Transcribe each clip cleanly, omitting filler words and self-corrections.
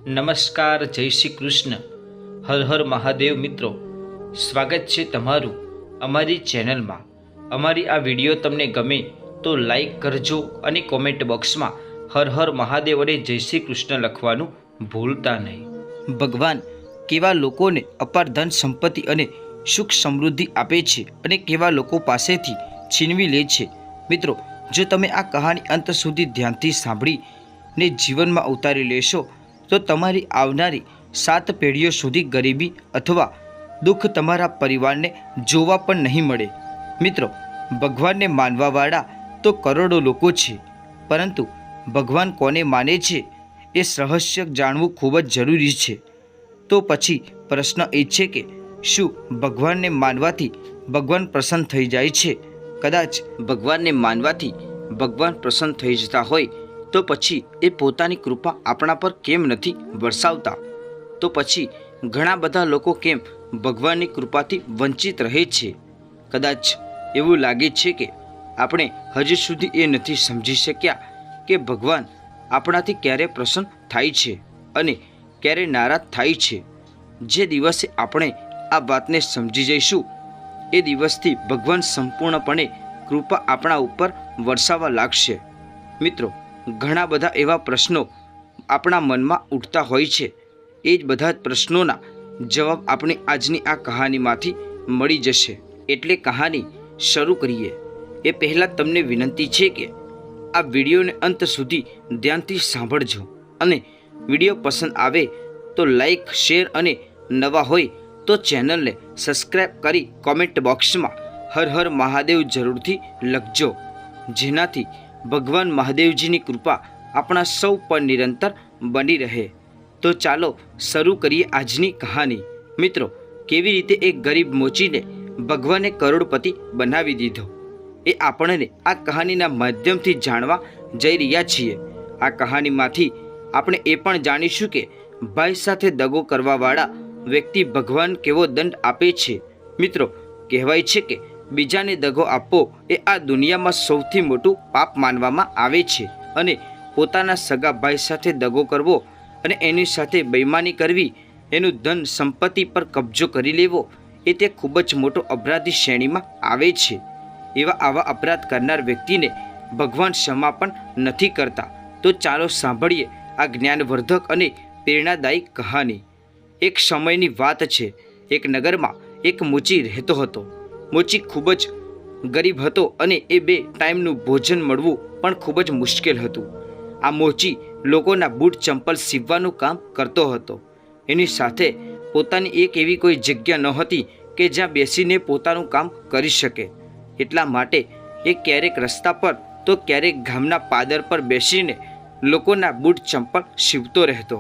નમસ્કાર, જય શ્રી કૃષ્ણ, હર હર મહાદેવ. મિત્રો, સ્વાગત છે તમારું અમારી ચેનલમાં. અમારી આ વિડીયો તમને ગમે તો લાઈક કરજો અને કોમેન્ટ બોક્સમાં હર હર મહાદેવ અને જય શ્રી કૃષ્ણ લખવાનું ભૂલતા નહીં. ભગવાન કેવા લોકોને અપાર ધન સંપત્તિ અને સુખ સમૃદ્ધિ આપે છે અને કેવા લોકો પાસેથી છીનવી લે છે. મિત્રો, જો તમે આ કહાની અંત સુધી ધ્યાનથી સાંભળીને જીવનમાં ઉતારી લેશો તો તમારી આવનારી 7 પેઢીઓ સુધી ગરીબી અથવા દુઃખ તમારા પરિવારને જોવા પણ નહીં મળે. મિત્રો, ભગવાનને માનવાવાળા તો કરોડો લોકો છે, પરંતુ ભગવાન કોને માને છે એ રહસ્ય જાણવું ખૂબ જ જરૂરી છે. તો પછી પ્રશ્ન એ છે કે શું ભગવાનને માનવાથી ભગવાન પ્રસન્ન થઈ જાય છે? કદાચ ભગવાનને માનવાથી ભગવાન પ્રસન્ન થઈ જતા હોય તો પછી એ પોતાની કૃપા આપણા પર કેમ નથી વરસાવતા? તો પછી ઘણા બધા લોકો કેમ ભગવાનની કૃપાથી વંચિત રહે છે? કદાચ એવું લાગે છે કે આપણે હજુ સુધી એ નથી સમજી શક્યા કે ભગવાન આપણાથી ક્યારે પ્રસન્ન થાય છે અને ક્યારે નારાજ થાય છે. જે દિવસે આપણે આ વાતને સમજી જઈશું એ દિવસથી ભગવાન સંપૂર્ણપણે કૃપા આપણા ઉપર વરસાવવા લાગશે. મિત્રો, ઘણા બધા એવા પ્રશ્નો આપણા મનમાં ઉઠતા હોય છે. એ જ બધા જ પ્રશ્નોના જવાબ આપણે આજની આ કહાનીમાંથી મળી જશે. એટલે કહાની શરૂ કરીએ એ પહેલાં તમને વિનંતી છે કે આ વિડીયોને અંત સુધી ધ્યાનથી સાંભળજો અને વિડીયો પસંદ આવે તો લાઈક, શેર અને નવા હોય તો ચેનલને સબસ્ક્રાઈબ કરી કોમેન્ટ બોક્સમાં હર હર મહાદેવ જરૂરથી લખજો, જેનાથી ભગવાન મહાદેવજીની કૃપા આપણા સૌ પર નિરંતર બની રહે. તો ચાલો શરૂ કરીએ આજની કહાની. મિત્રો, કેવી રીતે એક ગરીબ મોચીને ભગવાને કરોડપતિ બનાવી દીધો એ આપણને આ કહાનીના માધ્યમથી જાણવા જઈ રહ્યા છીએ. આ કહાનીમાંથી આપણે એ પણ જાણીશું કે ભાઈ સાથે દગો કરવાવાળા વ્યક્તિ ભગવાન કેવો દંડ આપે છે. મિત્રો, કહેવાય છે કે બીજાને દગો આપવો એ આ દુનિયામાં સૌથી મોટું પાપ માનવામાં આવે છે અને પોતાના સગા ભાઈ સાથે દગો કરવો અને એની સાથે બેઈમાની કરવી, એનું ધન સંપત્તિ પર કબજો કરી લેવો એ તે ખૂબ જ મોટો અપરાધી શ્રેણીમાં આવે છે. આવા અપરાધ કરનાર વ્યક્તિને ભગવાન ક્ષમા પણ નથી કરતા. તો ચાલો સાંભળીએ આ જ્ઞાનવર્ધક અને પ્રેરણાદાયી કહાની. એક સમયની વાત છે. એક નગરમાં એક મોચી રહેતો હતો. મોચી ખૂબ જ ગરીબ હતો અને એ 2 ટાઈમનું ભોજન મળવું પણ ખૂબ જ મુશ્કેલ હતું. આ મોચી લોકોના બૂટ ચંપલ સીવવાનું કામ કરતો હતો. એની સાથે પોતાની એક એવી કોઈ જગ્યા નહોતી કે જ્યાં બેસીને પોતાનું કામ કરી શકે. એટલા માટે એ ક્યારેક રસ્તા પર તો ક્યારેક ગામના પાદર પર બેસીને લોકોના બૂટ ચંપલ સીવતો રહેતો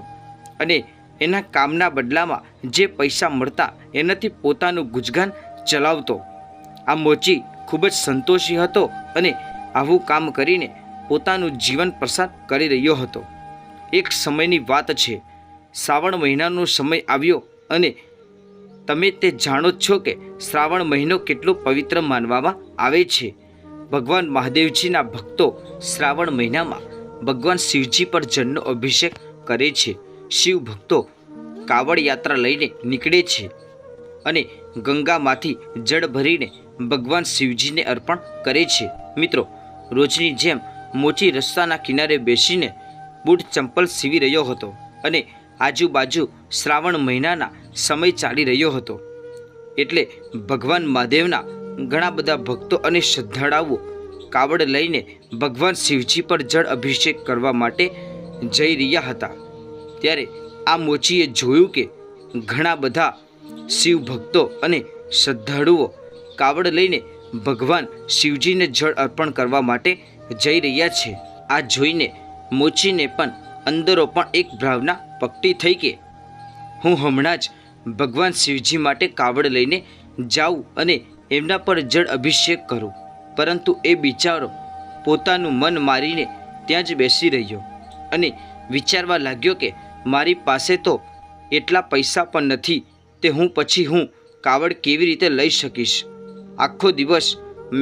અને એના કામના બદલામાં જે પૈસા મળતા એનાથી પોતાનું ગુજરાન ચલાવતો. આ મોચી ખૂબ જ સંતોષી હતો અને આવું કામ કરીને પોતાનું જીવન પસાર કરી રહ્યો હતો. એક સમયની વાત છે. શ્રાવણ મહિનાનો સમય આવ્યો અને તમે તે જાણો જ છો કે શ્રાવણ મહિનો કેટલો પવિત્ર માનવામાં આવે છે. ભગવાન મહાદેવજીના ભક્તો શ્રાવણ મહિનામાં ભગવાન શિવજી પર જળનો અભિષેક કરે છે. શિવ ભક્તો કાવડ યાત્રા લઈને નીકળે છે અને ગંગામાંથી જળ ભરીને ભગવાન શિવજીને અર્પણ કરે છે. મિત્રો, રોજની જેમ મોચી રસ્તાના કિનારે બેસીને બૂટ ચંપલ સીવી રહ્યો હતો અને આજુબાજુ શ્રાવણ મહિનાના સમય ચાલી રહ્યો હતો. એટલે ભગવાન મહાદેવના ઘણા બધા ભક્તો અને શ્રદ્ધાળુઓ કાવડ લઈને ભગવાન શિવજી પર જળ અભિષેક કરવા માટે જઈ રહ્યા હતા. ત્યારે આ મોચીએ જોયું કે ઘણા બધા શિવ ભક્તો અને શ્રદ્ધાળુઓ કાવડ લઈને ભગવાન શિવજીને જળ અર્પણ કરવા માટે જઈ રહ્યા છે. આ જોઈને મોચીને પણ અંદરો પણ એક ભાવના પકડી થઈ કે હું હમણાં જ ભગવાન શિવજી માટે કાવડ લઈને જાઉં અને એમના પર જળ અભિષેક કરું. પરંતુ એ બિચારો પોતાનું મન મારીને ત્યાં જ બેસી રહ્યો અને વિચારવા લાગ્યો કે મારી પાસે તો એટલા પૈસા પણ નથી તે હું કાવડ કેવી રીતે લઈ શકીશ? આખો દિવસ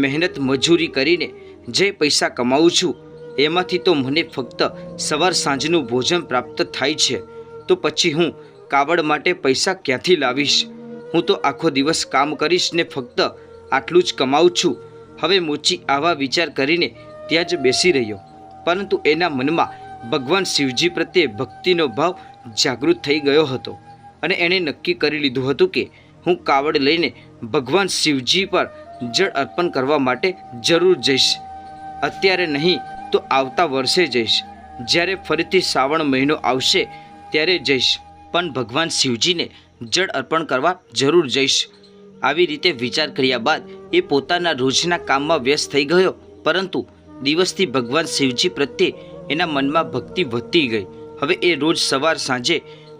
મહેનત મજૂરી કરીને જે પૈસા કમાઉં છું એમાંથી તો મને ફક્ત સવાર સાંજનું ભોજન પ્રાપ્ત થાય છે. તો તો પછી હું કાવડ માટે પૈસા ક્યાંથી લાવીશ? હું તો આખો દિવસ કામ કરીશ ને ફક્ત આટલું જ કમાઉં છું. હવે મોચી આવા વિચાર કરીને ત્યાં જ બેસી રહ્યો, પરંતુ એના મનમાં ભગવાન શિવજી પ્રત્યે ભક્તિનો ભાવ જાગૃત થઈ ગયો હતો અને એણે નક્કી કરી લીધું હતું કે હું કાવડ લઈને ભગવાન શિવજી પર જળ અર્પણ કરવા માટે જરૂર જઈશ. અત્યારે નહીં તો આવતા વર્ષે જઈશ. જ્યારે ફરીથી શ્રાવણ મહિનો આવશે ત્યારે જઈશ, પણ ભગવાન શિવજીને જળ અર્પણ કરવા જરૂર જઈશ. આવી રીતે વિચાર કર્યા બાદ એ પોતાના રોજના કામમાં વ્યસ્ત થઈ ગયો, પરંતુ દિવસથી ભગવાન શિવજી પ્રત્યે એના મનમાં ભક્તિ વધતી ગઈ. હવે એ રોજ સવાર સાંજે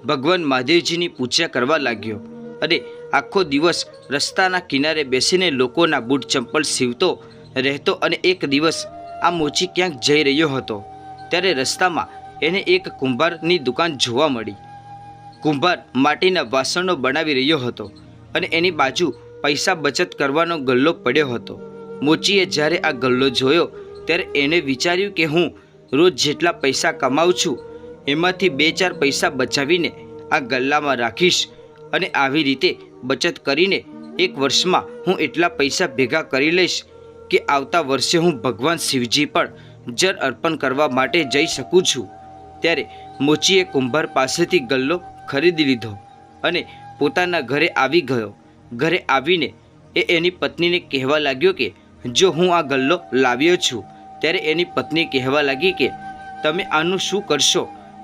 ભગવાન મહાદેવજીની પૂજા કરવા લાગ્યો અને આખો દિવસ રસ્તાના કિનારે બેસીને લોકોના બૂટ ચંપલ સીવતો રહેતો. અને એક દિવસ આ મોચી ક્યાંક જઈ રહ્યો હતો ત્યારે રસ્તામાં એને એક કુંભારની દુકાન જોવા મળી. કુંભાર માટીના વાસણો બનાવી રહ્યો હતો અને એની બાજુ પૈસા બચત કરવાનો ગલ્લો પડ્યો હતો. મોચીએ જ્યારે આ ગલ્લો જોયો ત્યારે એને વિચાર્યું કે હું રોજ જેટલા પૈસા કમાઉં છું એમાંથી 2-4 પૈસા બચાવીને આ ગલ્લામાં રાખીશ અને આવી રીતે બચત કરીને 1 વર્ષમાં હું એટલા પૈસા ભેગા કરી લઈશ કે આવતા વર્ષે હું ભગવાન શિવજી પર જળ અર્પણ કરવા માટે જઈ શકું છું. ત્યારે મોચીએ કુંભાર પાસેથી ગલ્લો ખરીદી લીધો અને પોતાના ઘરે આવી ગયો. ઘરે આવીને એ એની પત્નીને કહેવા લાગ્યો કે જો હું આ ગલ્લો લાવ્યો છું. ત્યારે એની પત્ની કહેવા લાગી કે તમે આનું શું કરશો?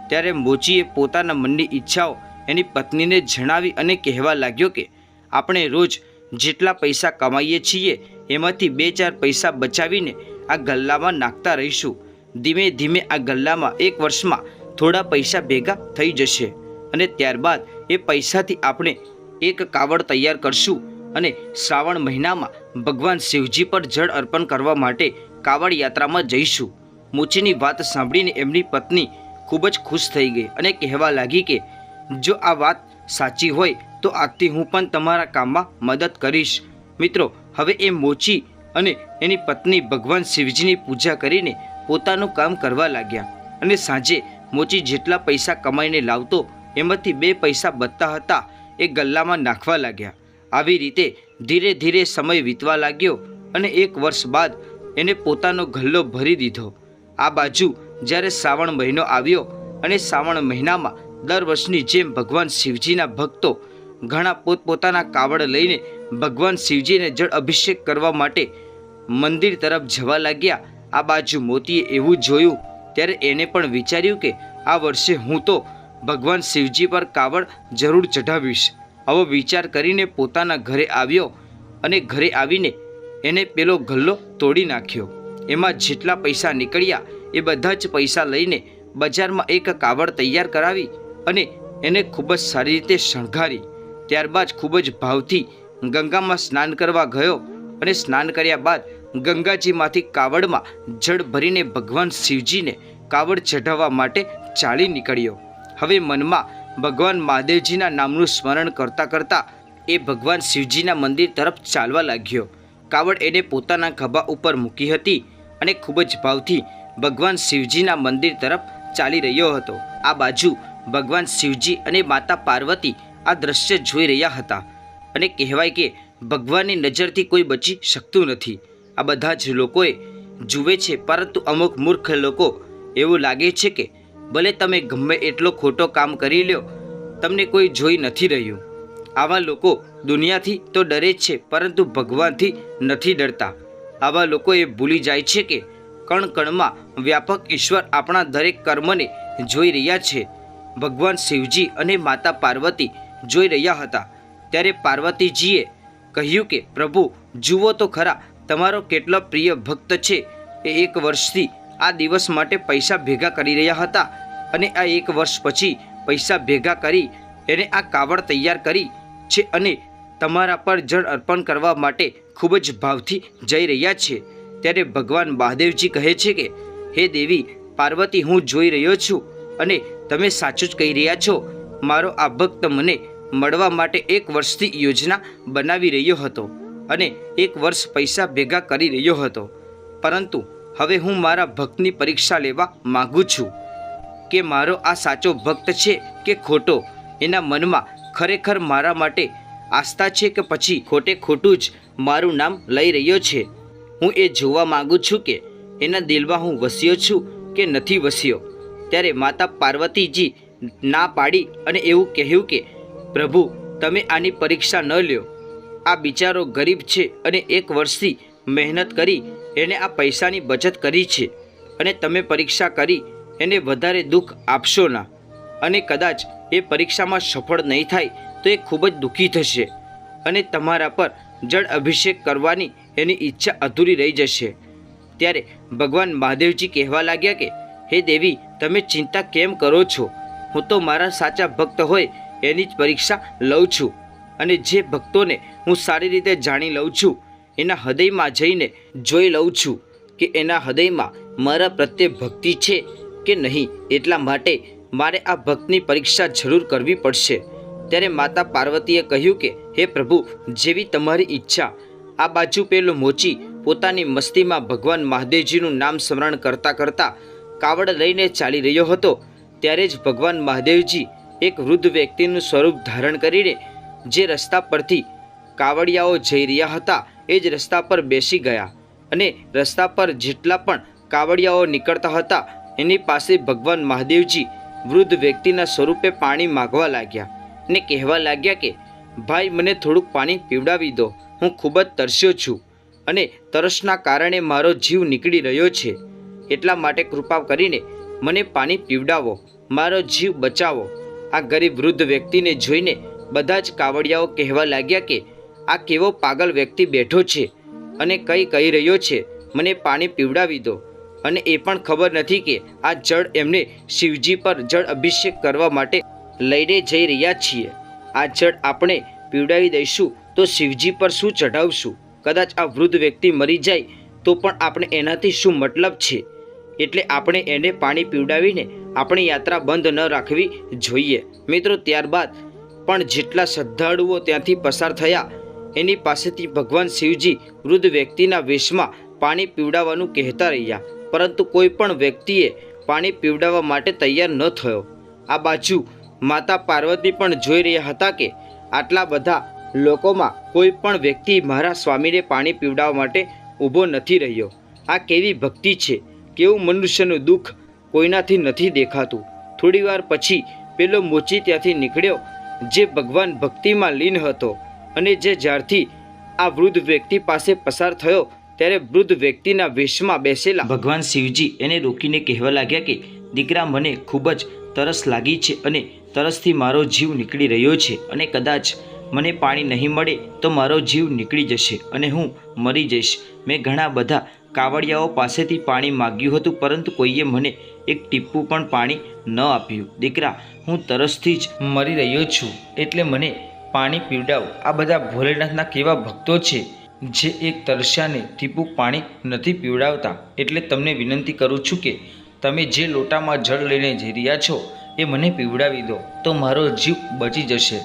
ત્યારે મોચીએ પોતાના મનની ઈચ્છાઓ એની પત્નીને જણાવી અને કહેવા લાગ્યો કે આપણે રોજ જેટલા પૈસા કમાઈએ છીએ એમાંથી 2-4 પૈસા બચાવીને આ ગલ્લામાં નાખતા રહીશું. ધીમે ધીમે આ ગલ્લામાં 1 વર્ષમાં થોડા પૈસા ભેગા થઈ જશે અને ત્યારબાદ એ પૈસાથી આપણે એક કાવડ તૈયાર કરશું અને શ્રાવણ મહિનામાં ભગવાન શિવજી પર જળ અર્પણ કરવા માટે કાવડ યાત્રામાં જઈશું. મોચીની વાત સાંભળીને એમની પત્ની ખૂબ જ ખુશ થઈ ગઈ અને કહેવા લાગી કે જો આ વાત સાચી હોય તો આજથી હું પણ તમારા કામમાં મદદ કરીશ. મિત્રો, હવે એ મોચી અને એની પત્ની ભગવાન શિવજીની પૂજા કરીને પોતાનું કામ કરવા લાગ્યા અને સાંજે મોચી જેટલા પૈસા કમાઈને લાવતો એમાંથી 2 પૈસા બચતા હતા એ ગલ્લામાં નાખવા લાગ્યા. આવી રીતે ધીરે ધીરે સમય વીતવા લાગ્યો અને 1 વર્ષ બાદ એને પોતાનો ગલ્લો ભરી દીધો. આ બાજુ જ્યારે શ્રાવણ મહિનો આવ્યો અને શ્રાવણ મહિનામાં દર વર્ષની જેમ ભગવાન શિવજીના ભક્તો ઘણા પોતપોતાના કાવડ લઈને ભગવાન શિવજીને જળ અભિષેક કરવા માટે મંદિર તરફ જવા લાગ્યા. આ બાજુ મોતીએ એવું જોયું ત્યારે એને પણ વિચાર્યું કે આ વર્ષે હું તો ભગવાન શિવજી પર કાવડ જરૂર ચઢાવીશ. આવો વિચાર કરીને પોતાના ઘરે આવ્યો અને ઘરે આવીને એને પેલો ગલ્લો તોડી નાખ્યો. એમાં જેટલા પૈસા નીકળ્યા એ બધા જ પૈસા લઈને બજારમાં એક કાવડ તૈયાર કરાવી અને એને ખૂબ જ સારી રીતે શણગારી. ત્યારબાદ ખૂબ જ ભાવથી ગંગામાં સ્નાન કરવા ગયો અને સ્નાન કર્યા બાદ ગંગાજીમાંથી કાવડમાં જળ ભરીને ભગવાન શિવજીને કાવડ ચઢાવવા માટે ચાલી નીકળ્યો. હવે મનમાં ભગવાન મહાદેવજીના નામનું સ્મરણ કરતાં કરતાં એ ભગવાન શિવજીના મંદિર તરફ ચાલવા લાગ્યો. કાવડ એને પોતાના ખભા ઉપર મૂકી હતી અને ખૂબ જ ભાવથી ભગવાન શિવજીના મંદિર તરફ ચાલી રહ્યો હતો. આ બાજુ ભગવાન શિવજી અને માતા પાર્વતી આ દ્રશ્ય જોઈ રહ્યા હતા અને કહેવાય કે ભગવાનની નજરથી કોઈ બચી શકતું નથી. આ બધા જ લોકોએ જુએ છે, પરંતુ અમુક મૂર્ખ લોકો એવું લાગે છે કે ભલે તમે ગમે એટલો ખોટો કામ કરી લ્યો, તમને કોઈ જોઈ નથી રહ્યું. આવા લોકો દુનિયાથી તો ડરે છે, પરંતુ ભગવાનથી નથી ડરતા. આવા લોકો એ ભૂલી જાય છે કે કણ કણમાં વ્યાપક ઈશ્વર આપણા દરેક કર્મને જોઈ રહ્યા છે. ભગવાન શિવજી અને માતા પાર્વતી જોઈ રહ્યા હતા. ત્યારે પાર્વતીજીએ કહ્યું કે પ્રભુ, જુઓ તો ખરા, તમારો કેટલો પ્રિય ભક્ત છે. એ 1 વર્ષથી આ દિવસ માટે પૈસા ભેગા કરી રહ્યા હતા અને આ 1 વર્ષ પછી પૈસા ભેગા કરી એને આ કાવડ તૈયાર કરી છે અને તમારા પર જળ અર્પણ કરવા માટે ખૂબ જ ભાવથી જઈ રહ્યા છે. ત્યારે ભગવાન મહાદેવજી કહે છે કે હે દેવી પાર્વતી, હું જોઈ રહ્યો છું અને તમે સાચું જ કહી રહ્યા છો. મારો આ ભક્ત મને મળવા માટે 1 વર્ષથી યોજના બનાવી રહ્યો હતો અને 1 વર્ષ પૈસા ભેગા કરી રહ્યો હતો, પરંતુ હવે હું મારા ભક્તની પરીક્ષા લેવા માગું છું. કે મારો આ સાચો ભક્ત છે કે ખોટો, એના મનમાં ખરેખર મારા માટે આસ્થા છે કે પછી ખોટે ખોટું જ મારું નામ લઈ રહ્યો છે. હું એ જોવા માગું છું કે એના દિલમાં હું વસ્યો છું કે નથી વસ્યો. ત્યારે માતા પાર્વતીજી ના પાડી અને એવું કહ્યું કે પ્રભુ, તમે આની પરીક્ષા ન લ્યો. આ બિચારો ગરીબ છે અને 1 વર્ષથી મહેનત કરી એને આ પૈસાની બચત કરી છે અને તમે પરીક્ષા કરી એને વધારે દુઃખ આપશો ના, અને કદાચ એ પરીક્ષામાં સફળ નહીં થાય તો એ ખૂબ જ દુઃખી થશે અને તમારા પર જળ અભિષેક કરવાની એની ઈચ્છા અધૂરી રહી જશે. ત્યારે ભગવાન મહાદેવજી કહેવા લાગ્યા કે હે દેવી, તમે ચિંતા કેમ કરો છો? હું તો મારા સાચા ભક્ત હોય એની જ પરીક્ષા લઉં છું, અને જે ભક્તોને હું સારી રીતે જાણી લઉં છું એના હૃદયમાં જઈને જોઈ લઉં છું કે એના હૃદયમાં મારા પ્રત્યે ભક્તિ છે કે નહીં. એટલા માટે મારે આ ભક્તની પરીક્ષા જરૂર કરવી પડશે. ત્યારે માતા પાર્વતીએ કહ્યું કે હે પ્રભુ, જેવી તમારી ઈચ્છા. આ બાજુ પેલો મોચી પોતાની મસ્તીમાં ભગવાન મહાદેવજીનું નામ સ્મરણ કરતાં કરતાં કાવડ લઈને ચાલી રહ્યો હતો. ત્યારે જ ભગવાન મહાદેવજી એક વૃદ્ધ વ્યક્તિનું સ્વરૂપ ધારણ કરીને જે રસ્તા પરથી કાવડિયાઓ જઈ રહ્યા હતા એ જ રસ્તા પર બેસી ગયા, અને રસ્તા પર જેટલા પણ કાવડિયાઓ નીકળતા હતા એની પાસે ભગવાન મહાદેવજી વૃદ્ધ વ્યક્તિના સ્વરૂપે પાણી માગવા લાગ્યા અને કહેવા લાગ્યા કે ભાઈ, મને થોડુંક પાણી પીવડાવી દો. હું ખૂબ જ તરસ્યો છું અને તરસના કારણે મારો જીવ નીકળી રહ્યો છે. એટલા માટે કૃપા કરીને મને પાણી પીવડાવો, મારો જીવ બચાવો. આ ગરીબ વૃદ્ધ વ્યક્તિને જોઈને બધા જ કાવડિયાઓ કહેવા લાગ્યા કે આ કેવો પાગલ વ્યક્તિ બેઠો છે અને કંઈ કહી રહ્યો છે, મને પાણી પીવડાવી દો. અને એ પણ ખબર નથી કે આ જળ એમને શિવજી પર જળ અભિષેક કરવા માટે લઈને જઈ રહ્યા છીએ. આ જળ આપણે પીવડાવી દઈશું તો શિવજી પર શું ચઢાવશું? કદાચ આ વૃદ્ધ વ્યક્તિ મરી જાય તો પણ આપણે એનાથી શું મતલબ છે? એટલે આપણે એને પાણી પીવડાવીને આપણી યાત્રા બંધ ન રાખવી જોઈએ. મિત્રો, ત્યારબાદ પણ જેટલા શ્રદ્ધાળુઓ ત્યાંથી પસાર થયા એની પાસેથી ભગવાન શિવજી વૃદ્ધ વ્યક્તિના વેશમાં પાણી પીવડાવવાનું કહેતા રહ્યા, પરંતુ કોઈ પણ વ્યક્તિએ પાણી પીવડાવવા માટે તૈયાર ન થયો. આ બાજુ માતા પાર્વતી પણ જોઈ રહ્યા હતા કે આટલા બધા લોકોમાં કોઈ પણ વ્યક્તિ મારા સ્વામીને પાણી પીવડાવવા માટે ઊભો નથી રહ્યો. આ કેવી ભક્તિ છે, કેવું મનુષ્યનું દુઃખ કોઈનાથી નથી દેખાતું. થોડીવાર પછી પેલો મોચી ત્યાંથી નીકળ્યો જે ભગવાન ભક્તિમાં લીન હતો, અને જે જ્યારથી આ વૃદ્ધ વ્યક્તિ પાસે પસાર થયો ત્યારે વૃદ્ધ વ્યક્તિના વેશમાં બેસેલા ભગવાન શિવજી એને રોકીને કહેવા લાગ્યા કે દીકરા, મને ખૂબ જ તરસ લાગી છે અને તરસથી મારો જીવ નીકળી રહ્યો છે, અને કદાચ મને પાણી નહીં મળે તો મારો જીવ નીકળી જશે અને હું મરી જઈશ. મેં ઘણા બધા કાવડિયાઓ પાસેથી પાણી માગ્યું હતું, પરંતુ કોઈએ મને એક ટીપું પણ પાણી ન આપ્યું. દીકરા, હું તરસથી જ મરી રહ્યો છું, એટલે મને પાણી પીવડાવ. આ બધા ભોલેનાથના કેવા ભક્તો છે જે એક તરસ્યાને ટીપું પાણી નથી પીવડાવતા. એટલે તમને વિનંતી કરું છું કે તમે જે લોટામાં જળ લઈને જઈ રહ્યા છો એ મને પીવડાવી દો તો મારો જીવ બચી જશે.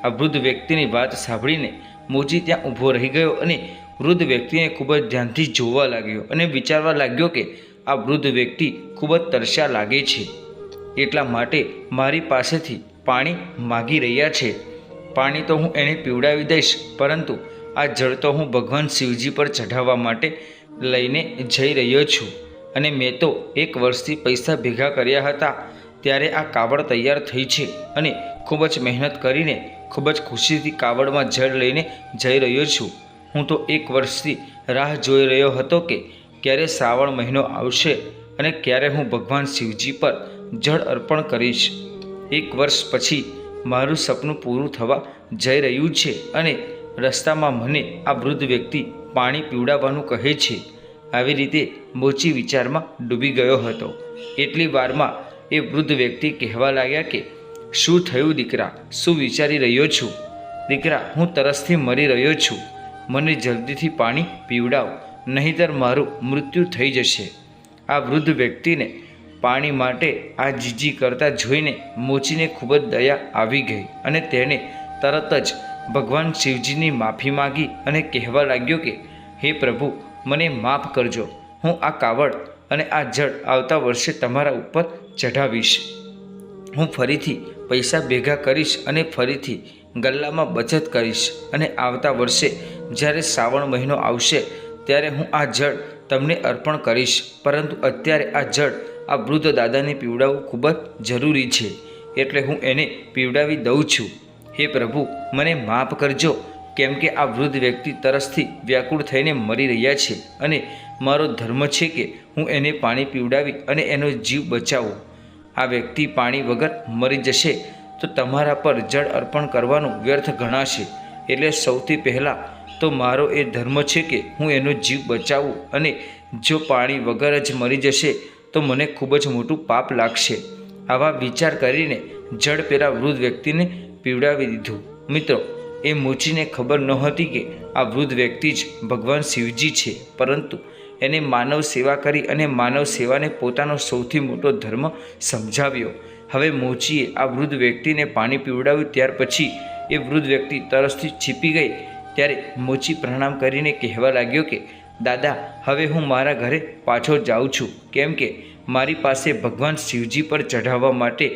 આ વૃદ્ધ વ્યક્તિની વાત સાંભળીને મોચી ત્યાં ઊભો રહી ગયો અને વૃદ્ધ વ્યક્તિને ખૂબ જ ધ્યાનથી જોવા લાગ્યો અને વિચારવા લાગ્યો કે આ વૃદ્ધ વ્યક્તિ ખૂબ જ તરસ્યા લાગે છે, એટલા માટે મારી પાસેથી પાણી માગી રહ્યા છે. પાણી તો હું એને પીવડાવી દઈશ, પરંતુ આ જળ તો હું ભગવાન શિવજી પર ચઢાવવા માટે લઈને જઈ રહ્યો છું, અને મેં તો 1 વર્ષથી પૈસા ભેગા કર્યા હતા ત્યારે આ કાવડ તૈયાર થઈ છે, અને ખૂબ જ મહેનત કરીને ખૂબ જ ખુશીથી કાવડમાં જળ લઈને જઈ રહ્યો છું. હું તો 1 વર્ષથી રાહ જોઈ રહ્યો હતો કે ક્યારે શ્રાવણ મહિનો આવશે અને ક્યારે હું ભગવાન શિવજી પર જળ અર્પણ કરીશ. 1 વર્ષ પછી મારું સપનું પૂરું થવા જઈ રહ્યું છે, અને રસ્તામાં મને આ વૃદ્ધ વ્યક્તિ પાણી પીવડાવવાનું કહે છે. આવી રીતે મોચી વિચારમાં ડૂબી ગયો હતો. એટલી વારમાં એ વૃદ્ધ વ્યક્તિ કહેવા લાગ્યા કે શું થયું દીકરા, શું વિચારી રહ્યો છું? દીકરા, હું તરસથી મરી રહ્યો છું, મને જલ્દીથી પાણી પીવડાવ, નહીંતર મારું મૃત્યુ થઈ જશે. આ વૃદ્ધ વ્યક્તિને પાણી માટે આ જીજી કરતા જોઈને મોચીને ખૂબ જ દયા આવી ગઈ, અને તેણે તરત જ ભગવાન શિવજીની માફી માગી અને કહેવા લાગ્યો કે હે પ્રભુ, મને માફ કરજો. હું આ કાવડ અને આ જળ આવતા વર્ષે તમારા ઉપર ચઢાવીશ. હું ફરીથી પૈસા ભેગા કરીશ અને ફરીથી ગલ્લામાં બચત કરીશ અને આવતા વર્ષે જ્યારે શ્રાવણ મહિનો આવશે ત્યારે હું આ જળ તમને અર્પણ કરીશ. પરંતુ અત્યારે આ જળ આ વૃદ્ધ દાદાને પીવડાવવું ખૂબ જ જરૂરી છે, એટલે હું એને પીવડાવી દઉં છું. હે પ્રભુ, મને માફ કરજો, કેમ કે આ વૃદ્ધ વ્યક્તિ તરસથી વ્યાકુળ થઈને મરી રહ્યા છે અને મારો ધર્મ છે કે હું એને પાણી પીવડાવી અને એનો જીવ બચાવું. આ વ્યક્તિ પાણી વગર મરી જશે તો તમારા પર જળ અર્પણ કરવાનું વ્યર્થ ગણાશે. એટલે સૌથી પહેલાં તો મારો એ ધર્મ છે કે હું એનો જીવ બચાવું, અને જો પાણી વગર જ મરી જશે તો મને ખૂબ જ મોટું પાપ લાગશે. આવા વિચાર કરીને જળ પેલા વૃદ્ધ વ્યક્તિને પીવડાવી દીધું. મિત્રો, એ મોચીને ખબર નહોતી કે આ વૃદ્ધ વ્યક્તિ જ ભગવાન શિવજી છે, પરંતુ એને માનવ સેવા કરી અને માનવ સેવાને પોતાનો સૌથી મોટો ધર્મ સમજાવ્યો. હવે મોચીએ આ વૃદ્ધ વ્યક્તિને પાણી પીવડાવ્યું. ત્યાર પછી એ વૃદ્ધ વ્યક્તિ તરસથી છીપી ગઈ. ત્યારે મોચી પ્રણામ કરીને કહેવા લાગ્યો કે દાદા, હવે હું મારા ઘરે પાછો જાઉં છું, કેમ કે મારી પાસે ભગવાન શિવજી પર ચઢાવવા માટે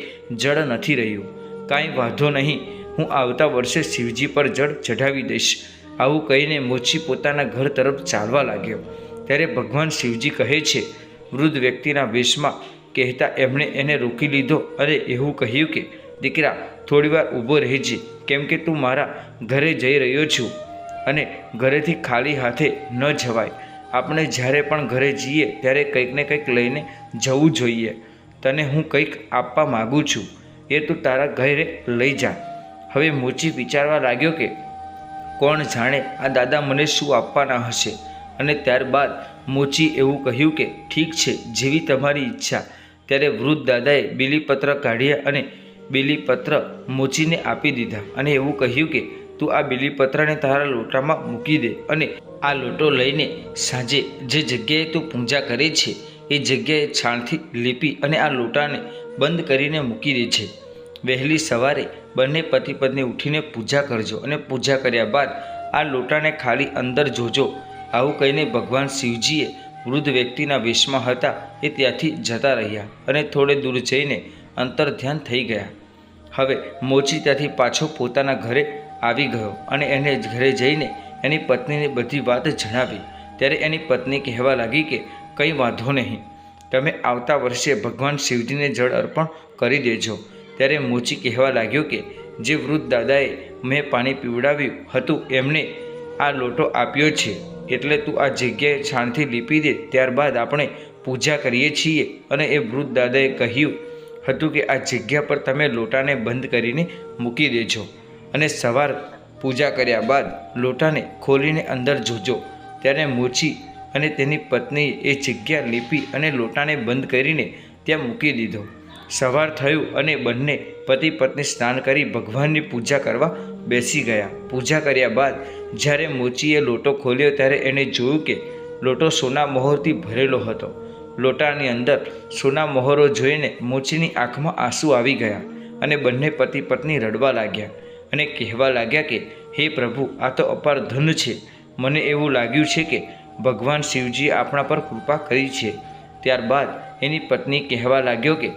જળ નથી રહ્યું. કાંઈ વાંધો નહીં, હું આવતા વર્ષે શિવજી પર જળ ચઢાવી દઈશ. આવું કહીને મોચી પોતાના ઘર તરફ ચાલવા લાગ્યો. ત્યારે ભગવાન શિવજી કહે છે, વૃદ્ધ વ્યક્તિના વેશમાં કહેતા એમણે એને રોકી લીધો અને એવું કહ્યું કે દીકરા, થોડીવાર ઊભો રહેજે, કેમ કે તું મારા ઘરે જઈ રહ્યો છું અને ઘરેથી ખાલી હાથે ન જવાય. આપણે જ્યારે પણ ઘરે જઈએ ત્યારે કંઈક ને કંઈક લઈને જવું જોઈએ. તને હું કંઈક આપવા માગું છું, એ તું તારા ઘરે લઈ જા. હવે મોચી વિચારવા લાગ્યો કે કોણ જાણે આ દાદા મને શું આપવાના હશે. અને ત્યારબાદ મોચી એવું કહ્યું કે ઠીક છે, જેવી તમારી ઈચ્છા. ત્યારે વૃદ્ધ દાદાએ બીલીપત્ર કાઢ્યા અને બીલીપત્ર મોચીને આપી દીધા અને એવું કહ્યું કે તું આ બીલીપત્રને તારા લોટામાં મૂકી દે અને આ લોટો લઈને સાંજે જે જગ્યાએ તું પૂજા કરે છે એ જગ્યાએ છાણથી લીપી અને આ લોટાને બંધ કરીને મૂકી દે છે. વહેલી સવારે બંને પતિ પત્ની ઉઠીને પૂજા કરજો અને પૂજા કર્યા બાદ આ લોટાને ખાલી અંદર જોજો. આવું કહીને ભગવાન શિવજીએ વૃદ્ધ વ્યક્તિના વેશમાં હતા એ ત્યાંથી જતા રહ્યા અને થોડે દૂર જઈને અંતર ધ્યાન થઈ ગયા. હવે મોચી ત્યાંથી પાછો પોતાના ઘરે આવી ગયો અને એને ઘરે જઈને એની પત્નીને બધી વાત જણાવી. ત્યારે એની પત્ની કહેવા લાગી કે કંઈ વાંધો નહીં, તમે આવતા વર્ષે ભગવાન શિવજીને જળ અર્પણ કરી દેજો. ત્યારે મોચી કહેવા લાગ્યો કે જે વૃદ્ધ દાદાએ મેં પાણી પીવડાવ્યું હતું એમને આ લોટો આપ્યો છે, એટલે તું આ જગ્યાએ છાણથી લીપી દે, ત્યારબાદ આપણે પૂજા કરીએ છીએ. અને એ વૃદ્ધ દાદાએ કહ્યું હતું કે આ જગ્યા પર તમે લોટાને બંધ કરીને મૂકી દેજો અને સવાર પૂજા કર્યા બાદ લોટાને ખોલીને અંદર જોજો. ત્યારે મોચી અને તેની પત્નીએ એ જગ્યા લીપી અને લોટાને બંધ કરીને ત્યાં મૂકી દીધો. સવાર થયું અને બંને પતિ પત્ની સ્નાન કરી ભગવાનની પૂજા કરવા બેસી ગયા. પૂજા કર્યા બાદ જ્યારે મોચીએ લોટો ખોલ્યો ત્યારે એણે જોયું કે લોટો સોના મહોરથી ભરેલો હતો. લોટાની અંદર સોના મહોરો જોઈને મોચીની આંખમાં આંસુ આવી ગયા અને બંને પતિ પત્ની રડવા લાગ્યા અને કહેવા લાગ્યા કે હે પ્રભુ, આ તો અપાર ધન છે. મને એવું લાગ્યું છે કે ભગવાન શિવજીએ આપણા પર કૃપા કરી છે. ત્યારબાદ એની પત્ની કહેવા લાગ્યો કે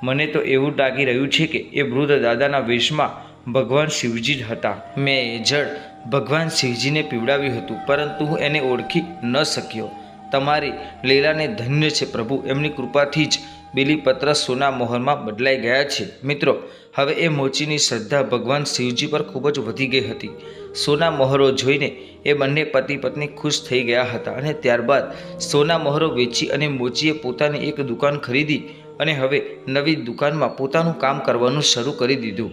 મને તો એવું લાગી રહ્યું છે કે એ વૃદ્ધ દાદાના વેશમાં ભગવાન શિવજી જ હતા. મેં એ જળ ભગવાન શિવજીને પીવડાવ્યું હતું, પરંતુ હું એને ઓળખી ન શક્યો. તમારી લીલાને ધન્ય છે પ્રભુ, એમની કૃપાથી જ બીલીપત્ર સોના મોહરમાં બદલાઈ ગયા છે. મિત્રો, હવે એ મોચીની શ્રદ્ધા ભગવાન શિવજી પર ખૂબ જ વધી ગઈ હતી. સોના મહોરો જોઈને એ બંને પતિ પત્ની ખુશ થઈ ગયા હતા અને ત્યારબાદ સોના મહોરો વેચી અને મોચીએ પોતાની એક દુકાન ખરીદી અને હવે નવી દુકાનમાં પોતાનું કામ કરવાનું શરૂ કરી દીધું.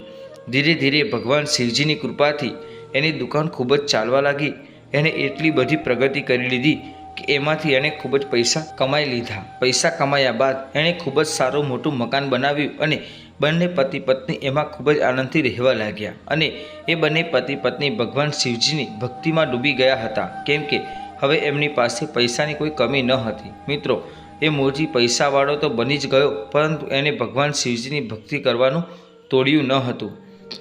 ધીરે ધીરે ભગવાન શિવજીની કૃપાથી એની દુકાન ખૂબ જ ચાલવા લાગી. એને એટલી બધી પ્રગતિ કરી લીધી કે એમાંથી એણે ખૂબ જ પૈસા કમાઈ લીધા. પૈસા કમાયા બાદ એણે ખૂબ જ સારું મોટું મકાન બનાવ્યું અને બંને પતિ પત્ની એમાં ખૂબ જ આનંદથી રહેવા લાગ્યા. અને એ બંને પતિ પત્ની ભગવાન શિવજીની ભક્તિમાં ડૂબી ગયા હતા, કેમ કે હવે એમની પાસે પૈસાની કોઈ કમી ન હતી. મિત્રો, એ મોચી પૈસાવાળો તો બની જ ગયો, પરંતુ એને ભગવાન શિવજીની ભક્તિ કરવાનું તોડ્યું ન હતું.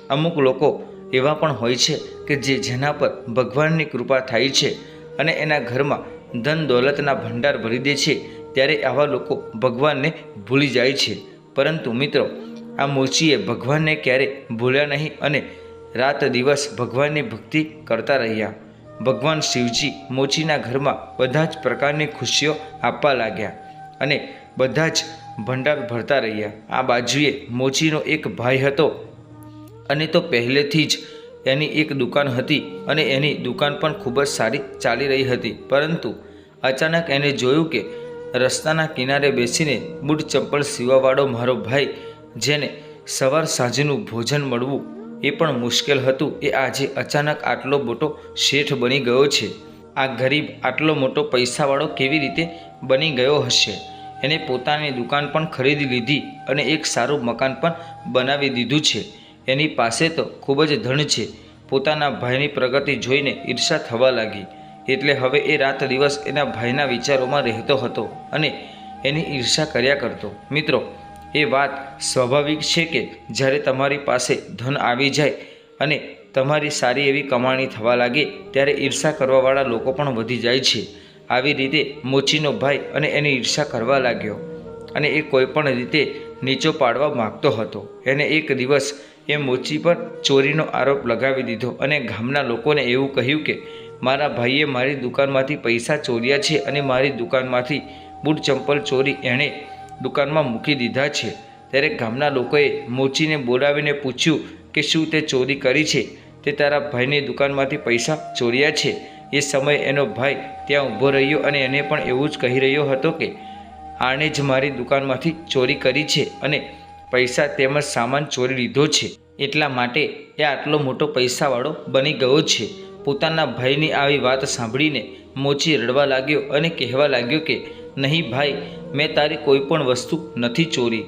અમુક લોકો એવા પણ હોય છે કે જેના પર ભગવાનની કૃપા થાય છે અને એના ઘરમાં ધન દોલતના ભંડાર ભરી દે છે. ત્યારે આવા લોકો ભગવાનને ભૂલી જાય છે. પરંતુ મિત્રો, આ મોચીએ ભગવાનને ક્યારે ભૂલ્યા નહીં અને રાત દિવસ ભગવાનની ભક્તિ કરતા રહ્યા. ભગવાન શિવજી મોચીના ઘરમાં બધા જ પ્રકારની ખુશીઓ આપવા લાગ્યા અને બધા જ ભંડાર ભરતા રહ્યા. આ બાજુએ મોચીનો એક ભાઈ હતો અને તો પહેલેથી જ એની એક દુકાન હતી અને એની દુકાન પણ ખૂબ જ સારી ચાલી રહી હતી. પરંતુ અચાનક એને જોયું કે રસ્તાના કિનારે બેસીને બૂટ ચંપલ સીવાવાળો મારો ભાઈ, જેને સવાર સાંજનું ભોજન મળવું એ પણ મુશ્કેલ હતું, એ આજે અચાનક આટલો મોટો શેઠ બની ગયો છે. આ ગરીબ આટલો મોટો પૈસાવાળો કેવી રીતે બની ગયો હશે? એને પોતાની દુકાન પણ ખરીદી લીધી અને એક સારું મકાન પણ બનાવી દીધું છે. એની પાસે તો ખૂબ જ ધન છે. પોતાના ભાઈની પ્રગતિ જોઈને ઈર્ષા થવા લાગી. એટલે હવે એ રાત દિવસ એના ભાઈના વિચારોમાં રહેતો હતો અને એની ઈર્ષા કર્યા કરતો. મિત્રો, એ વાત સ્વાભાવિક છે કે જ્યારે તમારી પાસે ધન આવી જાય અને તમારી સારી એવી કમાણી થવા લાગે ત્યારે ઈર્ષા કરવાવાળા લોકો પણ વધી જાય છે. આવી રીતે મોચીનો ભાઈ અને એની ઈર્ષા કરવા લાગ્યો અને એ કોઈપણ રીતે નીચો પાડવા માગતો હતો. એને એક દિવસ એ મોચી પર ચોરીનો આરોપ લગાવી દીધો અને ગામના લોકોને એવું કહ્યું કે મારા ભાઈએ મારી દુકાનમાંથી પૈસા ચોર્યા છે અને મારી દુકાનમાંથી બૂટ ચંપલ ચોરી એણે દુકાનમાં મૂકી દીધા છે. ત્યારે ગામના લોકોએ મોચીને બોલાવીને પૂછ્યું કે શું તે ચોરી કરી છે? તે તારા ભાઈની દુકાનમાંથી પૈસા ચોર્યા છે? એ સમયે એનો ભાઈ ત્યાં ઊભો રહ્યો અને એને પણ એવું જ કહી રહ્યો હતો કે આણે જ મારી દુકાનમાંથી ચોરી કરી છે અને પૈસા તેમજ સામાન ચોરી લીધો છે, એટલા માટે એ આટલો મોટો પૈસાવાળો બની ગયો છે. પોતાના ભાઈની આવી વાત સાંભળીને મોચી રડવા લાગ્યો અને કહેવા લાગ્યો કે નહીં ભાઈ, મેં તારી કોઈ પણ વસ્તુ નથી ચોરી.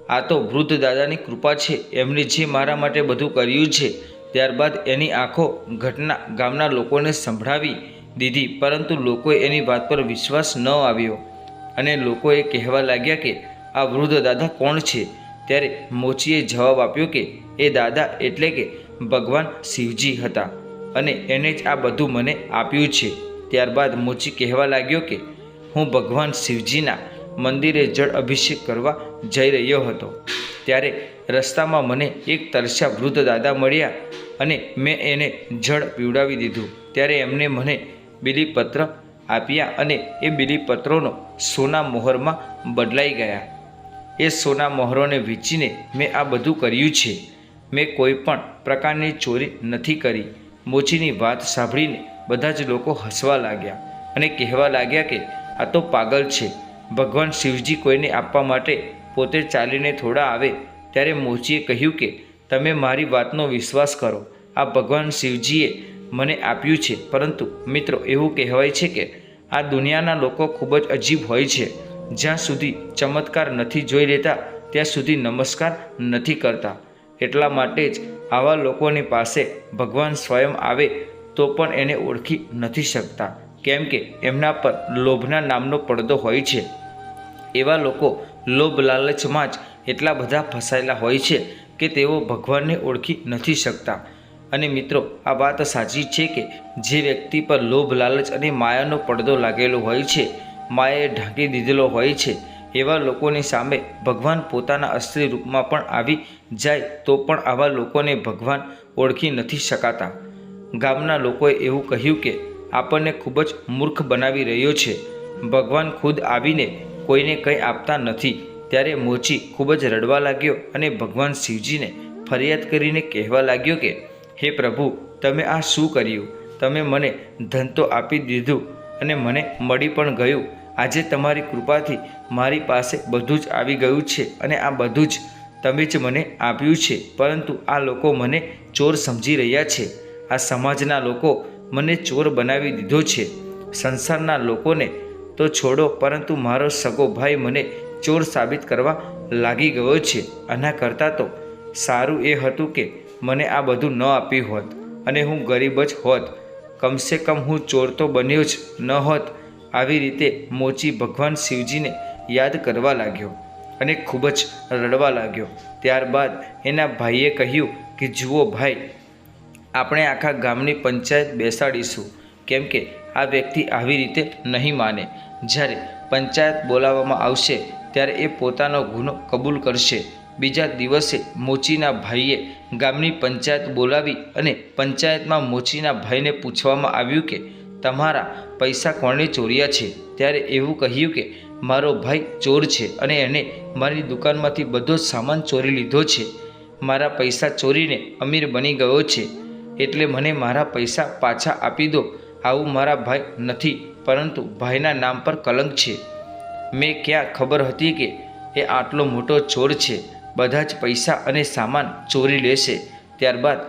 આ તો વૃદ્ધ દાદાની કૃપા છે, એમને જે મારા માટે બધું કર્યું છે. ત્યારબાદ એની આખો ઘટના ગામના લોકોને સંભળાવી દીધી, પરંતુ લોકોએ એની વાત પર વિશ્વાસ ન આવ્યો અને લોકોએ કહેવા લાગ્યા કે આ વૃદ્ધ દાદા કોણ છે? ત્યારે મોચીએ જવાબ આપ્યો કે એ દાદા એટલે કે ભગવાન શિવજી હતા અને એને જ આ બધું મને આપ્યું છે. ત્યારબાદ મોચી કહેવા લાગ્યો કે હું ભગવાન શિવજીના મંદિરે જળ અભિષેક કરવા જઈ રહ્યો હતો, ત્યારે રસ્તામાં મને એક તરસ્યા વૃદ્ધ દાદા મળ્યા અને મેં એને જળ પીવડાવી દીધું. ત્યારે એમને મને બીલીપત્ર આપ્યા અને એ બીલીપત્રોનો સોના મોહરમાં બદલાઈ ગયા. એ સોના મોહરોને વેચીને મેં આ બધું કર્યું છે. મેં કોઈ પણ પ્રકારની ચોરી નથી કરી. મોચીની વાત સાંભળીને બધા જ લોકો હસવા લાગ્યા અને કહેવા લાગ્યા કે આ તો પાગલ છે. ભગવાન શિવજી કોઈને આપવા માટે પોતે ચાલીને થોડા આવે. ત્યારે મોચીએ કહ્યું કે તમે મારી વાતનો વિશ્વાસ કરો, આ ભગવાન શિવજીએ મને આપ્યું છે. પરંતુ મિત્રો, એવું કહેવાય છે કે આ દુનિયાના લોકો ખૂબ જ અજીબ હોય છે. જ્યાં સુધી ચમત્કાર નથી જોઈ લેતા ત્યાં સુધી નમસ્કાર નથી કરતા. એટલા માટે જ આવા લોકોની પાસે ભગવાન સ્વયં આવે તો પણ એને ઓળખી નથી શકતા, કેમ કે એમના પર લોભના નામનો પડદો હોય છે. એવા લોકો લોભ લાલચમાં જ એટલા બધા ફસાયેલા હોય છે કે તેઓ ભગવાનને ઓળખી નથી શકતા. અને મિત્રો, આ વાત સાચી છે કે જે વ્યક્તિ પર લોભ લાલચ અને માયાનો પડદો લાગેલો હોય છે, માયાએ ઢાંકી દીધેલો હોય છે, એવા લોકોની સામે ભગવાન પોતાના અસલી રૂપમાં પણ આવી જાય તો પણ આવા લોકોને ભગવાન ઓળખી નથી શકાતા. ગામના લોકોએ એવું કહ્યું કે આપણને ખૂબ જ મૂર્ખ બનાવી રહ્યો છે. ભગવાન ખુદ આવીને કોઈને કંઈ આપતા નથી. ત્યારે મોચી ખૂબ જ રડવા લાગ્યો અને ભગવાન શિવજીને ફરિયાદ કરીને કહેવા લાગ્યો કે હે પ્રભુ, તમે આ શું કર્યું? તમે મને ધન તો આપી દીધું અને મને મળી પણ ગયું. આજે તમારી કૃપાથી મારી પાસે બધું જ આવી ગયું છે અને આ બધું જ તમે જ મને આપ્યું છે. પરંતુ આ લોકો મને ચોર સમજી રહ્યા છે. આ સમાજના લોકો મને ચોર બનાવી દીધો છે. સંસારના લોકોને તો છોડો, પરંતુ મારો સગો ભાઈ મને ચોર સાબિત કરવા લાગી ગયો છે. આના કરતાં તો સારું એ હતું કે મને આ બધું ન આપ્યું હોત અને હું ગરીબ જ હોત. કમસે કમ હું ચોર તો બન્યો જ ન હોત. આવી રીતે મોચી ભગવાન શિવજીને યાદ કરવા લાગ્યો અને ખૂબ જ રડવા લાગ્યો. ત્યારબાદ એના ભાઈએ કહ્યું કે જુઓ ભાઈ, આપણે આખા ગામની પંચાયત બેસાડીશું, કેમ કે આ વ્યક્તિ આવી રીતે નહીં માને. જ્યારે પંચાયત બોલાવવામાં આવશે ત્યારે એ પોતાનો ગુનો કબૂલ કરશે. બીજા દિવસે મોચીના ભાઈએ ગામની પંચાયત બોલાવી અને પંચાયતમાં મોચીના ભાઈને પૂછવામાં આવ્યું કે તમારા પૈસા કોણે ચોર્યા છે? ત્યારે એવું કહ્યું કે મારો ભાઈ ચોર છે અને એણે મારી દુકાનમાંથી બધો જ સામાન ચોરી લીધો છે. મારા પૈસા ચોરીને અમીર બની ગયો છે, એટલે મને મારા પૈસા પાછા આપી દો. આવું મારા ભાઈ નથી, પરંતુ ભાઈના નામ પર કલંક છે. મેં ક્યાં ખબર હતી કે એ આટલો મોટો ચોર છે, બધા જ પૈસા અને સામાન ચોરી લેશે. ત્યારબાદ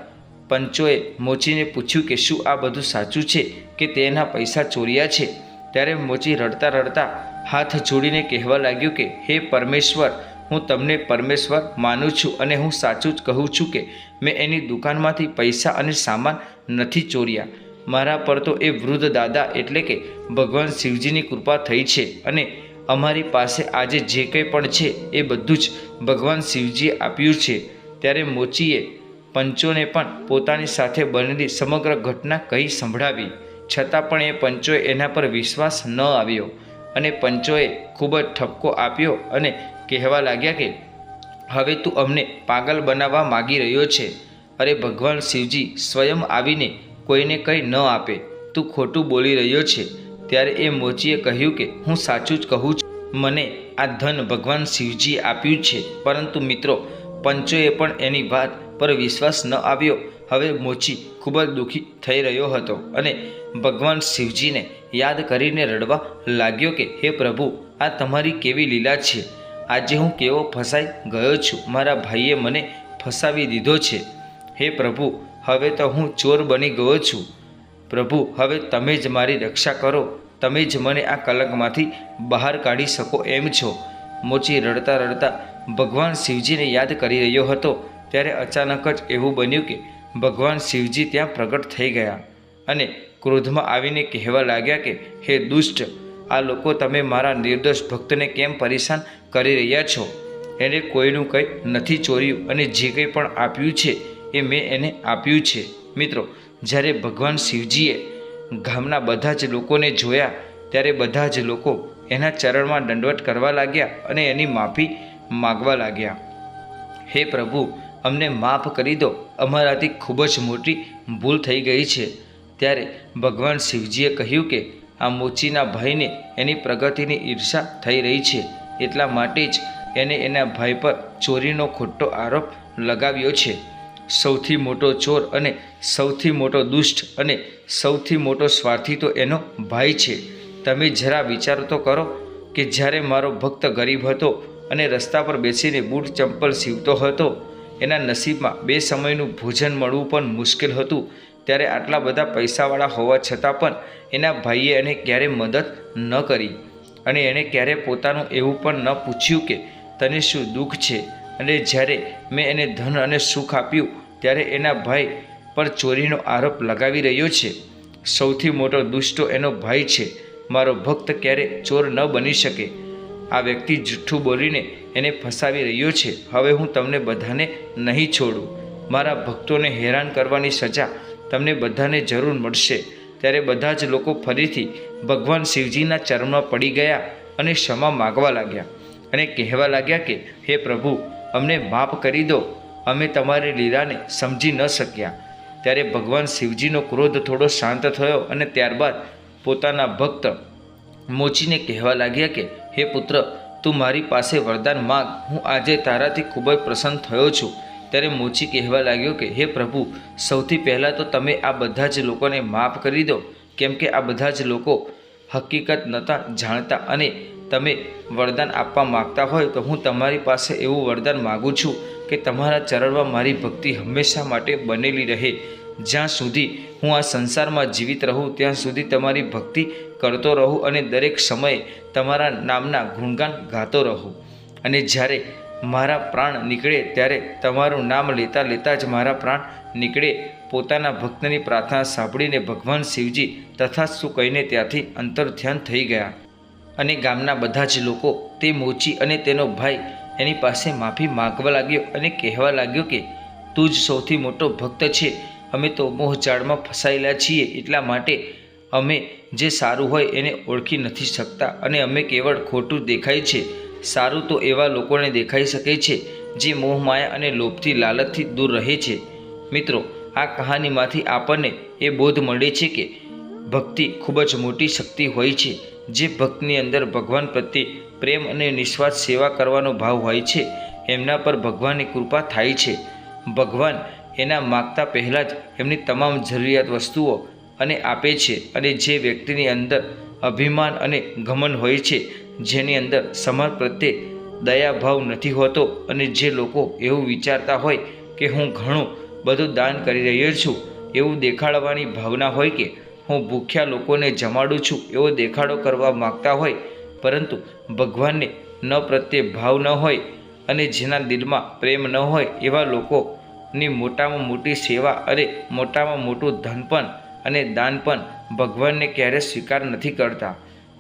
પંચોએ મોચીને પૂછ્યું કે શું આ બધું સાચું છે કે તેના પૈસા ચોર્યા છે? ત્યારે મોચી રડતા રડતા હાથ જોડીને કહેવા લાગ્યું કે હે પરમેશ્વર, હું તમને પરમેશ્વર માનું છું અને હું સાચું જ કહું છું કે મેં એની દુકાનમાંથી પૈસા અને સામાન નથી ચોર્યા. મારા પર તો એ વૃદ્ધ દાદા એટલે કે ભગવાન શિવજીની કૃપા થઈ છે અને અમારી પાસે આજે જે કંઈ પણ છે એ બધું જ ભગવાન શિવજીએ આપ્યું છે. ત્યારે મોચીએ પંચોને પણ પોતાની સાથે બનેલી સમગ્ર ઘટના કહી સંભળાવી. છતાં પણ એ પંચોએ એના પર વિશ્વાસ ન આવ્યો અને પંચોએ ખૂબ જ ઠપકો આપ્યો અને કહેવા લાગ્યા કે હવે તું અમને પાગલ બનાવવા માગી રહ્યો છે. અરે ભગવાન શિવજી સ્વયં આવીને કોઈને કંઈ ન આપે, તું ખોટું બોલી રહ્યો છે. ત્યારે એ મોચીએ કહ્યું કે હું સાચું જ કહું છું, મને આ ધન ભગવાન શિવજીએ આપ્યું છે. પરંતુ મિત્રો, પંચોએ પણ એની વાત પર વિશ્વાસ ન આવ્યો. હવે મોચી ખૂબ જ દુઃખી થઈ રહ્યો હતો અને ભગવાન શિવજીને યાદ કરીને રડવા લાગ્યો કે હે પ્રભુ, આ તમારી કેવી લીલા છે. આજે હું કેવો ફસાઈ ગયો છું. મારા ભાઈએ મને ફસાવી દીધો છે. હે પ્રભુ, હવે તો હું ચોર બની ગયો છું. પ્રભુ, હવે તમે જ મારી રક્ષા કરો. તમે જ મને આ કલંકમાંથી બહાર કાઢી શકો એમ છો. મોચી રડતા રડતા ભગવાન શિવજીને યાદ કરી રહ્યો હતો. ત્યારે અચાનક જ એવું બન્યું કે ભગવાન શિવજી ત્યાં પ્રગટ થઈ ગયા અને ક્રોધમાં આવીને કહેવા લાગ્યા કે હે દુષ્ટ, આ લોકો તમે મારા નિર્દોષ ભક્તને કેમ પરેશાન કરી રહ્યા છો? એણે કોઈનું કંઈ નથી ચોર્યું અને જે કંઈ પણ આપ્યું છે એ મેં એને આપ્યું છે. મિત્રો, જ્યારે ભગવાન શિવજીએ ગામના બધા જ લોકોને જોયા ત્યારે બધા જ લોકો એના ચરણમાં દંડવત કરવા લાગ્યા અને એની માફી માગવા લાગ્યા. હે પ્રભુ, અમને માફ કરી દો, અમારાથી ખૂબ જ મોટી ભૂલ થઈ ગઈ છે. ત્યારે ભગવાન શિવજીએ કહ્યું કે આ મોચીના ભાઈને એની પ્રગતિની ઈર્ષા થઈ રહી છે, એટલા માટે જ એને એના ભાઈ પર ચોરીનો ખોટો આરોપ લગાવ્યો છે. સૌથી મોટો ચોર અને સૌથી મોટો દુષ્ટ અને સૌથી મોટો સ્વાર્થી તો એનો ભાઈ છે. તમે જરા વિચાર તો કરો કે જ્યારે મારો ભક્ત ગરીબ હતો અને રસ્તા પર બેસીને બૂટ ચંપલ સીવતો હતો, એના નસીબમાં 2 સમયનું ભોજન મળવું પણ મુશ્કેલ હતું, ત્યારે આટલા બધા પૈસાવાળા હોવા છતાં પણ એના ભાઈએ એને ક્યારેય મદદ ન કરી અને એણે ક્યારેય પોતાનું એવું પણ ન પૂછ્યું કે તને શું દુઃખ છે. અને જ્યારે મેં એને ધન અને સુખ આપ્યું ત્યારે એના ભાઈ પર ચોરીનો આરોપ લગાવી રહ્યો છે. સૌથી મોટો દુષ્ટો એનો ભાઈ છે. મારો ભક્ત ક્યારે ચોર ન બની શકે. આ વ્યક્તિ જૂઠ્ઠું બોલીને એને ફસાવી રહ્યો છે. હવે હું તમને બધાને નહીં છોડું. મારા ભક્તોને હેરાન કરવાની સજા તમને બધાને જરૂર મળશે. ત્યારે બધા જ લોકો ફરીથી ભગવાન શિવજીના ચરણમાં પડી ગયા અને ક્ષમા માગવા લાગ્યા અને કહેવા લાગ્યા કે હે પ્રભુ, અમને માફ કરી દો, અમે તમારી લીલાને સમજી ન શક્યા. ત્યારે ભગવાન શિવજીનો ક્રોધ થોડો શાંત થયો અને ત્યારબાદ પોતાના ભક્ત મોચીને કહેવા લાગ્યા કે હે પુત્ર, તું મારી પાસે વરદાન માગ, હું આજે તારાથી ખૂબ જ પ્રસન્ન થયો છું. ત્યારે મોચી કહેવા લાગ્યો કે હે પ્રભુ, સૌથી પહેલાં તો તમે આ બધા જ લોકોને માફ કરી દો, કેમ કે આ બધા જ લોકો હકીકત નહોતા જાણતા અને તમે વરદાન આપવા માગતા હોય તો હું તમારી પાસે એવું વરદાન માગું છું કે તમારા ચરણમાં મારી ભક્તિ હંમેશા માટે બનેલી રહે. જ્યાં સુધી હું આ સંસારમાં જીવિત રહું ત્યાં સુધી તમારી ભક્તિ કરતો રહું અને દરેક સમયે તમારા નામના ગુણગાન ગાતો રહું. અને જ્યારે મારા પ્રાણ નીકળે ત્યારે તમારું નામ લેતા લેતા જ મારા પ્રાણ નીકળે. પોતાના ભક્તની પ્રાર્થના સાંભળીને ભગવાન શિવજી તથાસ્તુ કહીને ત્યાંથી અંતર્ધ્યાન થઈ ગયા અને ગામના બધા જ લોકો તે મોચી અને તેનો ભાઈ એની પાસે માફી માગવા લાગ્યો અને કહેવા લાગ્યો કે તું જ સૌથી મોટો ભક્ત છે. અમે તો મોહજાળમાં ફસાયેલા છીએ, એટલા માટે અમે જે સારું હોય એને ઓળખી નથી શકતા અને અમે કેવળ ખોટું દેખાય છે સારું તો એવા લોકોને દેખાઈ શકે છે જે મોહમાયા અને લોભથી લાલચથી દૂર રહે છે। મિત્રો, આ કહાનીમાંથી આપણને એ બોધ મળે છે કે ભક્તિ ખૂબ જ મોટી શક્તિ હોય છે। જે ભક્તની અંદર ભગવાન પ્રત્યે પ્રેમ અને નિસ્વાર્થ સેવા કરવાનો ભાવ હોય છે એમના પર ભગવાનની કૃપા થાય છે। ભગવાન એના માગતા પહેલાં જ એમની તમામ જરૂરિયાત વસ્તુઓ અને આપે છે। અને જે વ્યક્તિની અંદર અભિમાન અને ઘમંડ હોય છે, જેની અંદર સમાજ પ્રત્યે દયાભાવ નથી હોતો અને જે લોકો એવું વિચારતા હોય કે હું ઘણું બધું દાન કરી રહ્યો છું, એવું દેખાડવાની ભાવના હોય કે હું ભૂખ્યા લોકોને જમાડું છું એવો દેખાડો કરવા માગતા હોય, પરંતુ ભગવાનને ન પ્રત્યે ભાવ ન હોય અને જેના દિલમાં પ્રેમ ન હોય એવા લોકોની મોટામાં મોટી સેવા અને મોટામાં મોટું ધનપણ અને દાનપણ ભગવાનને ક્યારેય સ્વીકાર નથી કરતા।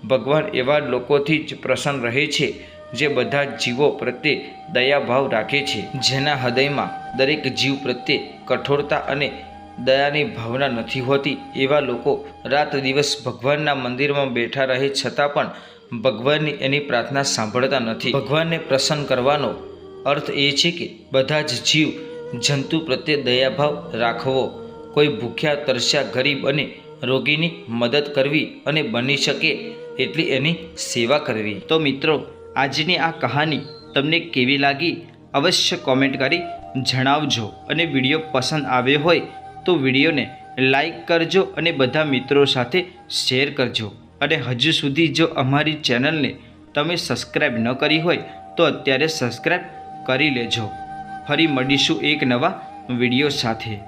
ભગવાન એવા લોકોથી જ પ્રસન્ન રહે છે જે બધા જીવો પ્રત્યે દયાભાવ રાખે છે, જેના હૃદયમાં દરેક જીવ પ્રત્યે કઠોરતા અને દયાની ભાવના નથી હોતી। એવા લોકો રાત દિવસ ભગવાનના મંદિરમાં બેઠા રહે છતાં પણ ભગવાનની એની પ્રાર્થના સાંભળતા નથી। ભગવાનને પ્રસન્ન કરવાનો અર્થ એ છે કે બધા જ જીવ જંતુ પ્રત્યે દયાભાવ રાખવો, કોઈ ભૂખ્યા તરસ્યા ગરીબ અને રોગીની મદદ કરવી અને બની શકે એટલી એની સેવા કરવી। તો મિત્રો, આજની આ કહાની તમને કેવી લાગી અવશ્ય કોમેન્ટ કરી જણાવજો। અને વિડીયો પસંદ આવ્યો હોય તો વિડીયોને લાઈક કરજો અને બધા મિત્રો સાથે શેર કરજો। અને હજુ સુધી જો અમારી ચેનલને તમે સબસ્ક્રાઈબ ન કરી હોય તો અત્યારે સબસ્ક્રાઈબ કરી લેજો। ફરી મળીશું એક નવા વિડીયો સાથે।